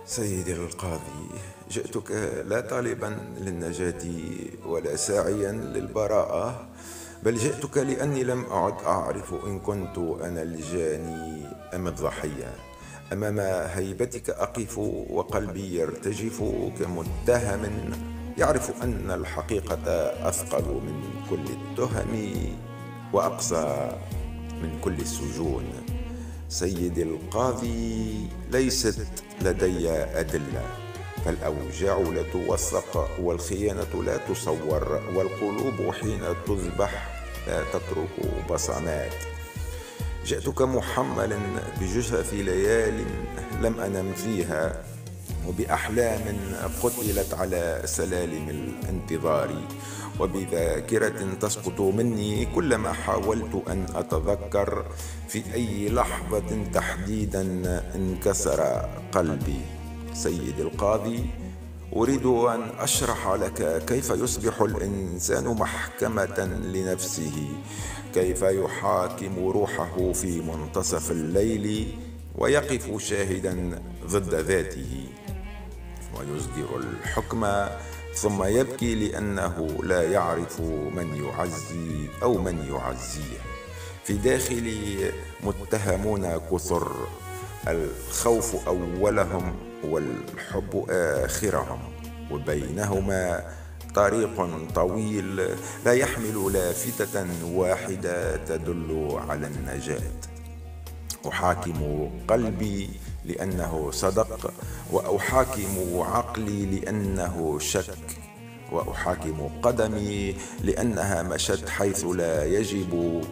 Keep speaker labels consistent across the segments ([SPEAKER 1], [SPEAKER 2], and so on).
[SPEAKER 1] سيدي القاضي، جئتك لا طالبا للنجاة ولا ساعيا للبراءة، بل جئتك لأني لم أعد أعرف إن كنت أنا الجاني أم الضحية. أمام هيبتك أقف وقلبي يرتجف كمتهم يعرف أن الحقيقة أثقل من كل التهم وأقسى من كل السجون. سيدي القاضي، ليست لدي أدلة، فالأوجاع لا توثق والخيانة لا تصور، والقلوب حين تذبح لا تترك بصمات. جئتك محملا بجثث ليال لم أنم فيها، وبأحلام قتلت على سلالم الانتظار، وبذاكرة تسقط مني كلما حاولت أن أتذكر في أي لحظة تحديدا انكسر قلبي. سيدي القاضي، أريد أن أشرح لك كيف يصبح الإنسان محكمة لنفسه، كيف يحاكم روحه في منتصف الليل ويقف شاهدا ضد ذاته ويصدر الحكم ثم يبكي لأنه لا يعرف من يعزي أو من يعزيه. في داخلي متهمون كثر، الخوف أولهم والحب آخرهم، وبينهما طريق طويل لا يحمل لافتة واحدة تدل على النجاة. أحاكم قلبي لأنه صدق، وأحاكم عقلي لأنه شك، وأحاكم قدمي لأنها مشت حيث لا يجب،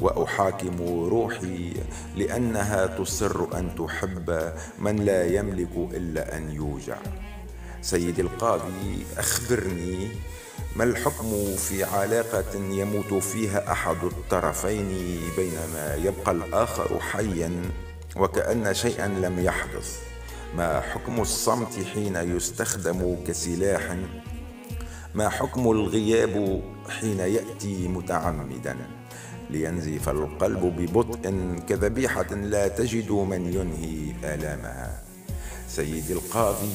[SPEAKER 1] وأحاكم روحي لأنها تصر أن تحب من لا يملك إلا أن يوجع. سيدي القاضي، أخبرني، ما الحكم في علاقة يموت فيها أحد الطرفين بينما يبقى الآخر حيا وكأن شيئا لم يحدث؟ ما حكم الصمت حين يستخدم كسلاح؟ ما حكم الغياب حين يأتي متعمدا لينزف القلب ببطء كذبيحة لا تجد من ينهي آلامها؟ سيدي القاضي،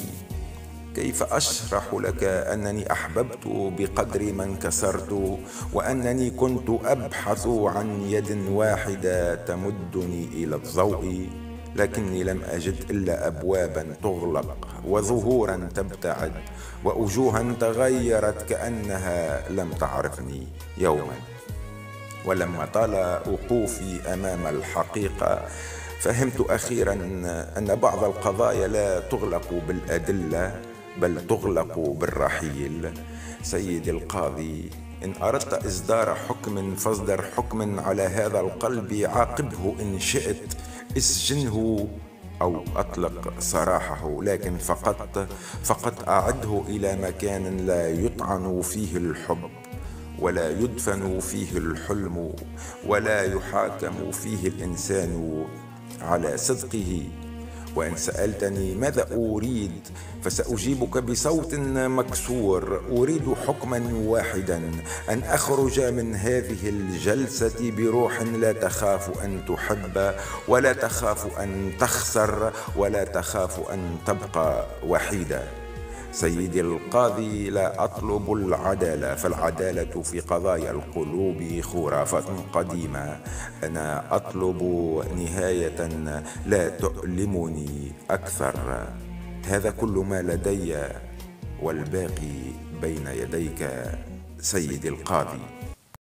[SPEAKER 1] كيف أشرح لك أنني أحببت بقدر ما انكسرت، وأنني كنت أبحث عن يد واحدة تمدني إلى الضوء، لكني لم أجد إلا أبوابا تغلق وظهورا تبتعد ووجوها تغيرت كأنها لم تعرفني يوما. ولما طال وقوفي أمام الحقيقة فهمت أخيرا أن بعض القضايا لا تغلق بالأدلة بل تغلق بالرحيل. سيدي القاضي، إن أردت إصدار حكم فاصدر حكم على هذا القلب، عاقبه إن شئت، اسجنه أو أطلق سراحه، لكن فقط أعده إلى مكان لا يطعن فيه الحب ولا يدفن فيه الحلم ولا يحاكم فيه الإنسان على صدقه. وإن سألتني ماذا أريد فسأجيبك بصوت مكسور: أريد حكما واحدا، أن أخرج من هذه الجلسة بروح لا تخاف أن تحب ولا تخاف أن تخسر ولا تخاف أن تبقى وحيدة. سيدي القاضي، لا أطلب العدالة، فالعدالة في قضايا القلوب خرافة قديمة. أنا أطلب نهاية لا تؤلمني أكثر. هذا كل ما لدي، والباقي بين يديك سيدي القاضي.